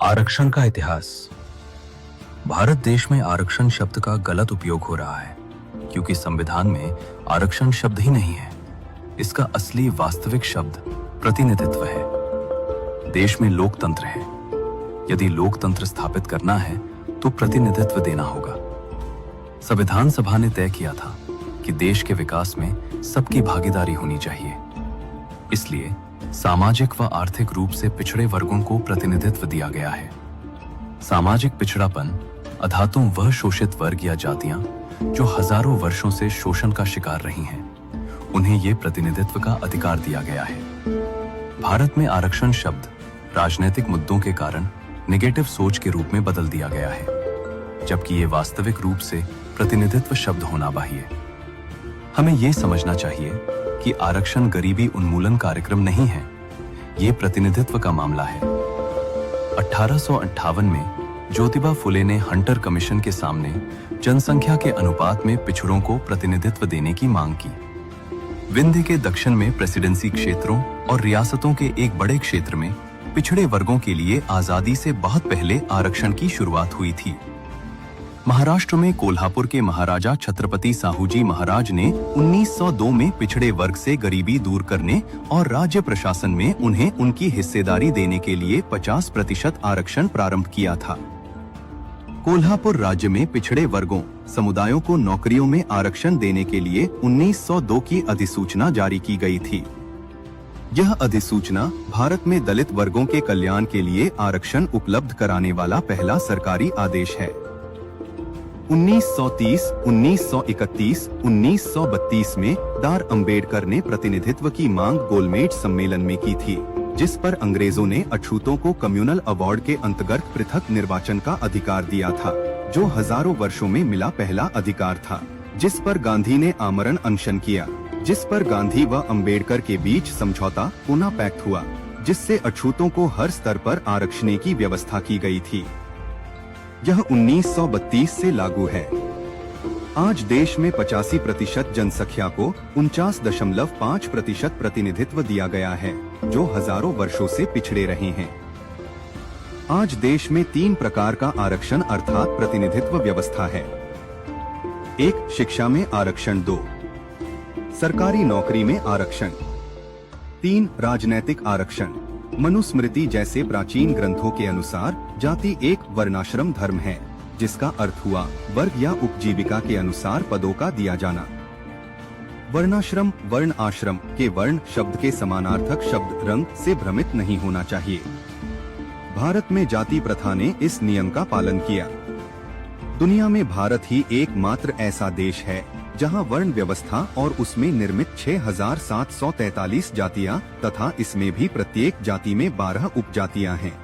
आरक्षण का इतिहास। भारत देश में आरक्षण शब्द का गलत उपयोग हो रहा है क्योंकि संविधान में आरक्षण शब्द ही नहीं है। इसका असली वास्तविक शब्द प्रतिनिधित्व है। देश में लोकतंत्र है। यदि लोकतंत्र स्थापित करना है तो प्रतिनिधित्व देना होगा। संविधान सभा ने तय किया था कि देश के विकास में सबकी भागीदारी होनी चाहिए। इसलिए सामाजिक व आर्थिक रूप से पिछड़े वर्गों को प्रतिनिधित्व दिया गया है। सामाजिक पिछड़ापन अधातु वह शोषित वर्ग या जातियां जो हजारों वर्षों से शोषण का शिकार रही हैं, उन्हें ये प्रतिनिधित्व का अधिकार दिया गया है। भारत में आरक्षण शब्द राजनीतिक मुद्दों के कारण नेगेटिव सोच के रूप में बदल दिया गया है, जबकि ये वास्तविक रूप से प्रतिनिधित्व शब्द होना चाहिए। हमें यह समझना चाहिए कि आरक्षण गरीबी उन्मूलन कार्यक्रम नहीं है, ये प्रतिनिधित्व का मामला है। 1858 में ज्योतिबा फुले ने हंटर कमीशन के सामने जनसंख्या के अनुपात में पिछड़ों को प्रतिनिधित्व देने की मांग की। विंध्य के दक्षिण में प्रेसिडेंसी क्षेत्रों और रियासतों के एक बड़े क्षेत्र में पिछड़े वर्गों के लिए आजादी से बहुत पहले आरक्षण की शुरुआत हुई थी। महाराष्ट्र में कोल्हापुर के महाराजा छत्रपति साहूजी महाराज ने 1902 में पिछड़े वर्ग से गरीबी दूर करने और राज्य प्रशासन में उन्हें उनकी हिस्सेदारी देने के लिए 50% आरक्षण प्रारंभ किया था। कोल्हापुर राज्य में पिछड़े वर्गों समुदायों को नौकरियों में आरक्षण देने के लिए 1902 की अधिसूचना जारी की गई थी। यह अधिसूचना भारत में दलित वर्गों के कल्याण के लिए आरक्षण उपलब्ध कराने वाला पहला सरकारी आदेश है। 1930, 1931, 1932 में डॉ. अंबेडकर ने प्रतिनिधित्व की मांग गोलमेज सम्मेलन में की थी, जिस पर अंग्रेजों ने अछूतों को कम्युनल अवार्ड के अंतर्गत पृथक निर्वाचन का अधिकार दिया था, जो हजारों वर्षों में मिला पहला अधिकार था, जिस पर गांधी ने आमरण अनशन किया, जिस पर गांधी व अंबेडकर के बीच समझौता पुनः पैक्ट हुआ, जिससे अछूतों को हर स्तर पर आरक्षण की व्यवस्था की गई थी। यह 1932 से लागू है। आज देश में 85% जनसंख्या को 49.5% प्रतिनिधित्व दिया गया है, जो हजारों वर्षों से पिछड़े रहे हैं। आज देश में 3 प्रकार का आरक्षण अर्थात प्रतिनिधित्व व्यवस्था है। 1. शिक्षा में आरक्षण। 2. सरकारी नौकरी में आरक्षण। 3. राजनैतिक आरक्षण। मनुस्मृति जैसे प्राचीन ग्रंथों के अनुसार जाति एक वर्णाश्रम धर्म है, जिसका अर्थ हुआ वर्ग या उपजीविका के अनुसार पदों का दिया जाना। वर्णाश्रम वर्ण आश्रम के वर्ण शब्द के समानार्थक शब्द रंग से भ्रमित नहीं होना चाहिए। भारत में जाति प्रथा ने इस नियम का पालन किया। दुनिया में भारत ही एकमात्र ऐसा देश है जहां वर्ण व्यवस्था और उसमें निर्मित 6743 जातियां तथा इसमें भी प्रत्येक जाति में 12 उपजातियां हैं।